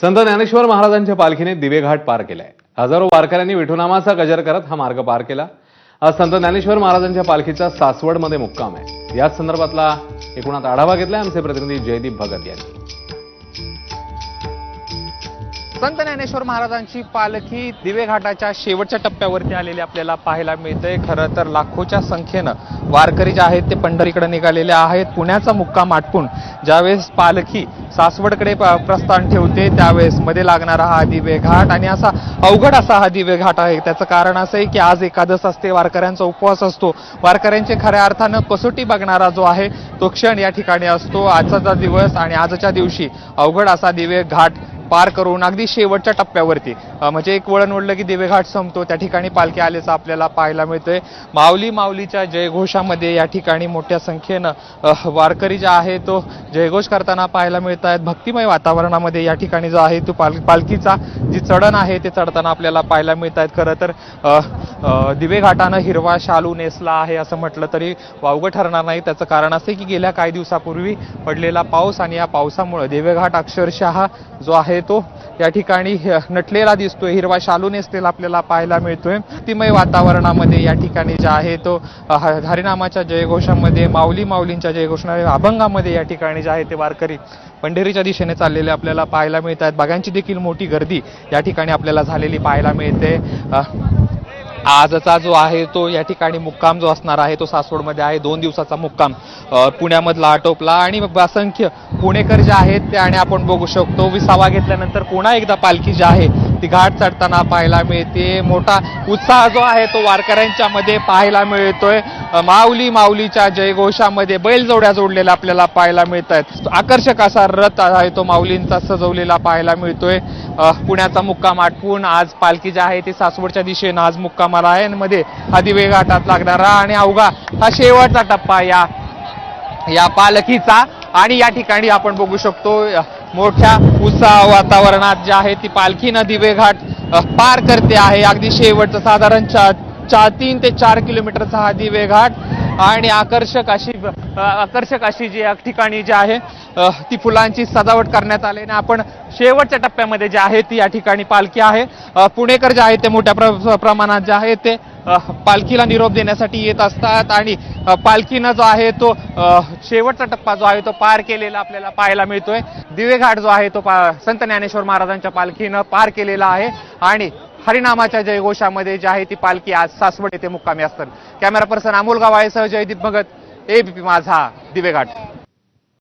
संत ज्ञानेश्वर महाराजांच्या पालखीने दिवेघाट पार केलाय। हजारो वारकऱ्यांनी विठुनामाचा गजर करत हा मार्ग पार केला। आज संत ज्ञानेश्वर महाराजांच्या पालखीचा सासवडमध्ये मुक्काम आहे। याच संदर्भातला एकूणात आढावा घेतलाय आमचे प्रतिनिधी जयदीप भगत यांनी। संत ज्ञानेश्वर महाराजांची पालखी दिवेघाटाच्या शेवटच्या टप्प्यावरती आलेली आपल्याला पाहायला मिळते। खरं तर लाखोच्या संख्येनं वारकरी जे आहेत ते पंढरीकडे निघालेले आहेत। पुण्याचा मुक्काम आटपून ज्यावेळेस पालखी सासवडकडे प्रस्थान ठेवते त्यावेळेस मध्ये लागणारा हा दिवेघाट आणि असा अवघड असा हा दिवेघाट आहे। त्याचं कारण असं आहे की आज एकादश असते, वारकऱ्यांचा उपवास असतो। वारकऱ्यांचे खऱ्या अर्थानं कसोटी बघणारा जो आहे तो क्षण या ठिकाणी असतो। आजचा दिवस आणि आजच्या दिवशी अवघड असा दिवेघाट पार करून अगदी शेवटच्या टप्प्यावरती म्हणजे एक वळण ओढलं की दिवेघाट संपतो, त्या ठिकाणी पालखी आल्याचं आपल्याला पाहायला मिळतंय। माऊली माऊलीच्या जयघोषामध्ये या ठिकाणी मोठ्या संख्येनं वारकरी जे आहे तो जयघोष करताना पाहायला मिळत आहेत। भक्तिमय वातावरणामध्ये या ठिकाणी जो आहे तो पालखीचा जी चढण आहे ते चढताना आपल्याला पाहायला मिळत आहेत। खरं तर दिवेघाटानं हिरवा शालू नेसला आहे असं म्हटलं तरी वावगं ठरणार नाही। त्याचं कारण असे की गेल्या काही दिवसापूर्वी पडलेला पाऊस आणि या पावसामुळे दिवेघाट अक्षरशः जो आहे तो या ठिकाणी नटलेला दिसतोय, हिरवा शालू नेसलेला आपल्याला पाहायला मिळतोय। भक्तिमय वातावरणामध्ये या ठिकाणी जे आहे तो हरिनामाच्या जयघोषामध्ये माऊली माऊलींच्या जयघोषामध्ये अभंगामध्ये या ठिकाणी जे आहे ते वारकरी पंढरीच्या दिशेने चाललेले आपल्याला पाहायला मिळत आहेत। बघांची देखील मोठी गर्दी या ठिकाणी आपल्याला झालेली पाहायला मिळते। आजचा जो आहे तो या ठिकाणी मुक्काम जो असणार आहे तो सासवडमध्ये आहे। 2 दिवसाचा मुक्काम पुण्यामधला आटोपला आणि असंख्य पुणेकर जे आहेत ते आणि आपण बघू शकतो विसावा घेतल्यानंतर पुन्हा एकदा पालखी जी आहे ती घाट चढताना पाहायला मिळते। मोठा उत्साह जो आहे तो वारकऱ्यांच्या मध्ये पाहायला मिळतोय। माऊली माऊलीच्या जयघोषामध्ये बैलजोड्या जोडलेल्या आपल्याला पाहायला मिळत आहेत। आकर्षक असा रथ आहे तो माऊलींचा सजवलेला पाहायला मिळतोय। पुण्याचा मुक्काम आटपून आज पालखी जी आहे ती सासवडच्या दिशेनं आज मुक्कामाला आहे। मध्ये हा दिवेघाटात लागणारा आणि अवघा हा शेवटचा टप्पा या पालखीचा आणि या ठिकाणी आपण बघू शकतो मोठ्या उत्साह वातावरणात जे आहे ती पालखीनं दिवेघाट पार करते आहे। अगदी शेवटचं साधारण 3 ते 4 किलोमीटरचा हा दिवेघाट आणि आकर्षक अशी जी या ठिकाणी जी आहे ती फुलांची सजावट करण्यात आली आणि आपण शेवटच्या टप्प्यामध्ये जे आहे ती या ठिकाणी पालखी आहे। पुणेकर जे आहे ते मोठ्या प्रमाणात जे आहे ते पालखीला निरोप देण्यासाठी येत असतात आणि पालखीनं जो आहे तो शेवटचा टप्पा जो आहे तो पार केलेला आपल्याला पाहायला मिळतोय। दिवेघाट जो आहे तो संत ज्ञानेश्वर महाराजांच्या पालखीनं पार केलेला आहे आणि हरिनामाच्या जयघोषामध्ये जी आहे ती पालखी आज सासवड येथे मुक्कामी असतात। कॅमेरा पर्सन अमोल गावाळेसह जयदीप भगत, एबीपी माझा, दिवेघाट।